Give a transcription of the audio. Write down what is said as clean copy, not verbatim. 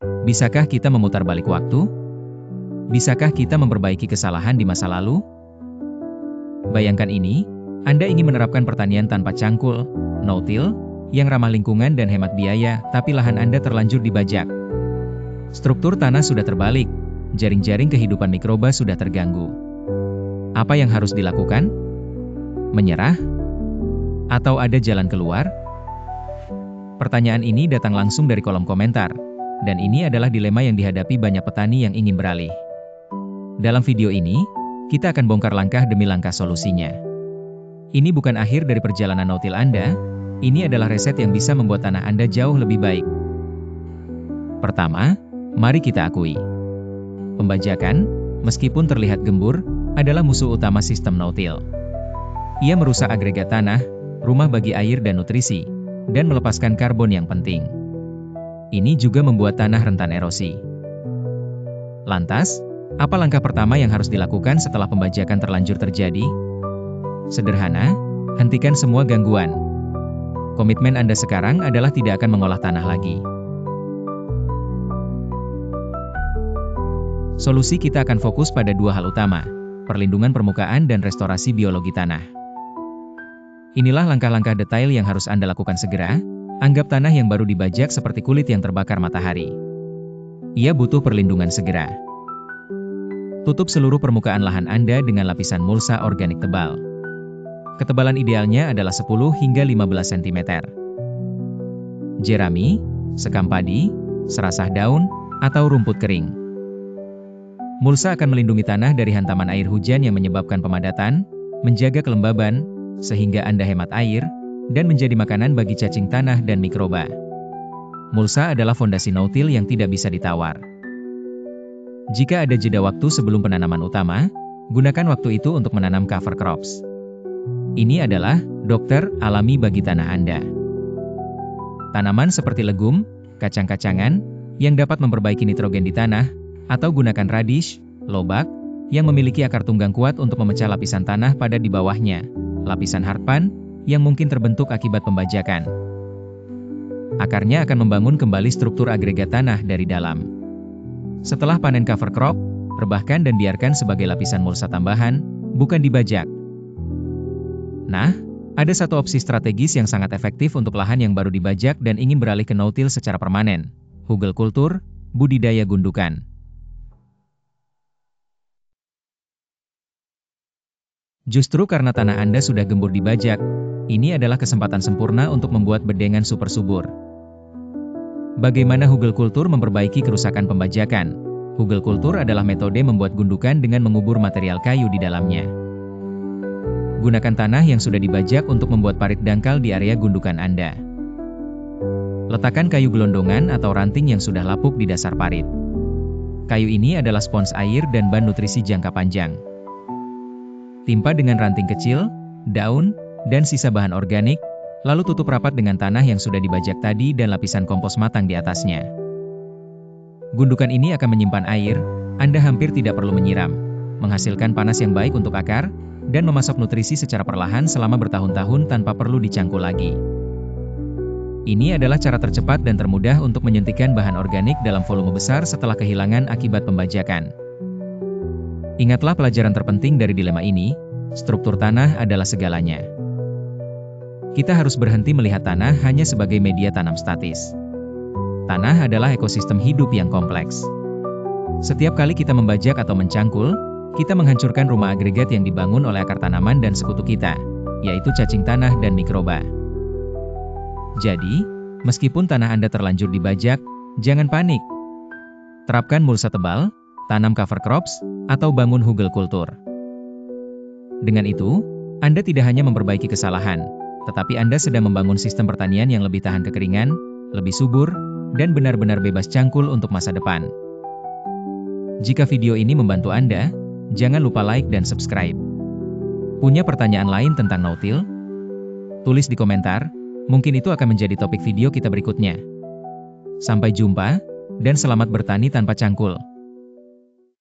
Bisakah kita memutar balik waktu? Bisakah kita memperbaiki kesalahan di masa lalu? Bayangkan ini, Anda ingin menerapkan pertanian tanpa cangkul, no-till, yang ramah lingkungan dan hemat biaya, tapi lahan Anda terlanjur dibajak. Struktur tanah sudah terbalik, jaring-jaring kehidupan mikroba sudah terganggu. Apa yang harus dilakukan? Menyerah? Atau ada jalan keluar? Pertanyaan ini datang langsung dari kolom komentar, dan ini adalah dilema yang dihadapi banyak petani yang ingin beralih. Dalam video ini, kita akan bongkar langkah demi langkah solusinya. Ini bukan akhir dari perjalanan no-till Anda, ini adalah reset yang bisa membuat tanah Anda jauh lebih baik. Pertama, mari kita akui. Pembajakan, meskipun terlihat gembur, adalah musuh utama sistem no-till. Ia merusak agregat tanah, rumah bagi air dan nutrisi, dan melepaskan karbon yang penting. Ini juga membuat tanah rentan erosi. Lantas, apa langkah pertama yang harus dilakukan setelah pembajakan terlanjur terjadi? Sederhana, hentikan semua gangguan. Komitmen Anda sekarang adalah tidak akan mengolah tanah lagi. Solusi kita akan fokus pada dua hal utama, perlindungan permukaan dan restorasi biologi tanah. Inilah langkah-langkah detail yang harus Anda lakukan segera. Anggap tanah yang baru dibajak seperti kulit yang terbakar matahari. Ia butuh perlindungan segera. Tutup seluruh permukaan lahan Anda dengan lapisan mulsa organik tebal. Ketebalan idealnya adalah 10 hingga 15 cm. Jerami, sekam padi, serasah daun, atau rumput kering. Mulsa akan melindungi tanah dari hantaman air hujan yang menyebabkan pemadatan, menjaga kelembaban, sehingga Anda hemat air, dan menjadi makanan bagi cacing tanah dan mikroba. Mulsa adalah fondasi no-till yang tidak bisa ditawar. Jika ada jeda waktu sebelum penanaman utama, gunakan waktu itu untuk menanam cover crops. Ini adalah dokter alami bagi tanah Anda. Tanaman seperti legum, kacang-kacangan, yang dapat memperbaiki nitrogen di tanah, atau gunakan radish, lobak, yang memiliki akar tunggang kuat untuk memecah lapisan tanah pada di bawahnya, lapisan hardpan, yang mungkin terbentuk akibat pembajakan. Akarnya akan membangun kembali struktur agregat tanah dari dalam. Setelah panen cover crop, rebahkan dan biarkan sebagai lapisan mulsa tambahan, bukan dibajak. Nah, ada satu opsi strategis yang sangat efektif untuk lahan yang baru dibajak dan ingin beralih ke no-till secara permanen. Hugelkultur, budidaya gundukan. Justru karena tanah Anda sudah gembur dibajak, ini adalah kesempatan sempurna untuk membuat bedengan super subur. Bagaimana hugelkultur memperbaiki kerusakan pembajakan? Hugelkultur adalah metode membuat gundukan dengan mengubur material kayu di dalamnya. Gunakan tanah yang sudah dibajak untuk membuat parit dangkal di area gundukan Anda. Letakkan kayu gelondongan atau ranting yang sudah lapuk di dasar parit. Kayu ini adalah spons air dan ban nutrisi jangka panjang. Timpa dengan ranting kecil, daun, dan sisa bahan organik, lalu tutup rapat dengan tanah yang sudah dibajak tadi dan lapisan kompos matang di atasnya. Gundukan ini akan menyimpan air, Anda hampir tidak perlu menyiram, menghasilkan panas yang baik untuk akar, dan memasok nutrisi secara perlahan selama bertahun-tahun tanpa perlu dicangkul lagi. Ini adalah cara tercepat dan termudah untuk menyuntikkan bahan organik dalam volume besar setelah kehilangan akibat pembajakan. Ingatlah pelajaran terpenting dari dilema ini, struktur tanah adalah segalanya. Kita harus berhenti melihat tanah hanya sebagai media tanam statis. Tanah adalah ekosistem hidup yang kompleks. Setiap kali kita membajak atau mencangkul, kita menghancurkan rumah agregat yang dibangun oleh akar tanaman dan sekutu kita, yaitu cacing tanah dan mikroba. Jadi, meskipun tanah Anda terlanjur dibajak, jangan panik. Terapkan mulsa tebal, tanam cover crops, atau bangun hugelkultur. Dengan itu, Anda tidak hanya memperbaiki kesalahan, tetapi Anda sedang membangun sistem pertanian yang lebih tahan kekeringan, lebih subur, dan benar-benar bebas cangkul untuk masa depan. Jika video ini membantu Anda, jangan lupa like dan subscribe. Punya pertanyaan lain tentang no-till? Tulis di komentar, mungkin itu akan menjadi topik video kita berikutnya. Sampai jumpa, dan selamat bertani tanpa cangkul.